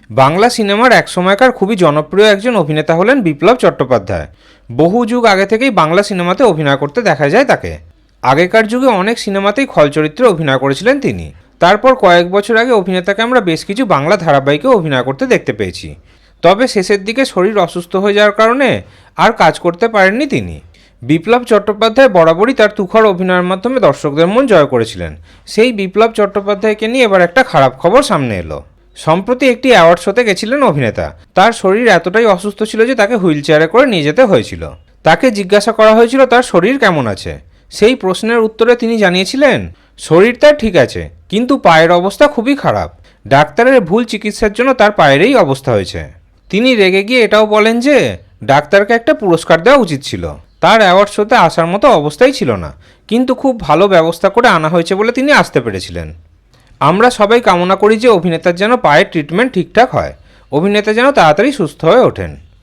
বাংলা সিনেমার এক সময়কার খুবই জনপ্রিয় একজন অভিনেতা হলেন বিপ্লব চট্টোপাধ্যায়। বহু যুগ আগে থেকেই বাংলা সিনেমাতে অভিনয় করতে দেখা যায় তাকে। আগেকার যুগে অনেক সিনেমাতেই খল চরিত্রে অভিনয় করেছিলেন তিনি। তারপর কয়েক বছর আগে অভিনেতাকে আমরা বেশ কিছু বাংলা ধারাবাহিকে অভিনয় করতে দেখতে পেয়েছি। তবে শেষের দিকে শরীর অসুস্থ হয়ে যাওয়ার কারণে আর কাজ করতে পারেননি তিনি। বিপ্লব চট্টোপাধ্যায় বরাবরই তার তুখর অভিনয়ের মাধ্যমে দর্শকদের মন জয় করেছিলেন। সেই বিপ্লব চট্টোপাধ্যায়কে নিয়ে এবার একটা খারাপ খবর সামনে এলো। সম্প্রতি একটি অ্যাওয়ার্ড শোতে গেছিলেন অভিনেতা। তার শরীর এতটাই অসুস্থ ছিল যে তাকে হুইল চেয়ারে করে নিয়ে যেতে হয়েছিল। তাকে জিজ্ঞাসা করা হয়েছিল তার শরীর কেমন আছে। সেই প্রশ্নের উত্তরে তিনি জানিয়েছিলেন, শরীর তার ঠিক আছে, কিন্তু পায়ের অবস্থা খুবই খারাপ। ডাক্তারের ভুল চিকিৎসার জন্য তার পায়ের এই অবস্থা হয়েছে। তিনি রেগে গিয়ে এটাও বলেন যে ডাক্তারকে একটা পুরস্কার দেওয়া উচিত ছিল। তার অ্যাওয়ার্ড শোতে আসার মতো অবস্থাই ছিল না, কিন্তু খুব ভালো ব্যবস্থা করে আনা হয়েছে বলে তিনি আসতে পেরেছিলেন। আমরা সবাই কামনা করি যে অভিনেতার যেন পায়ের ট্রিটমেন্ট ঠিকঠাক হয়, অভিনেতা যেন তাড়াতাড়ি সুস্থ হয়ে ওঠেন।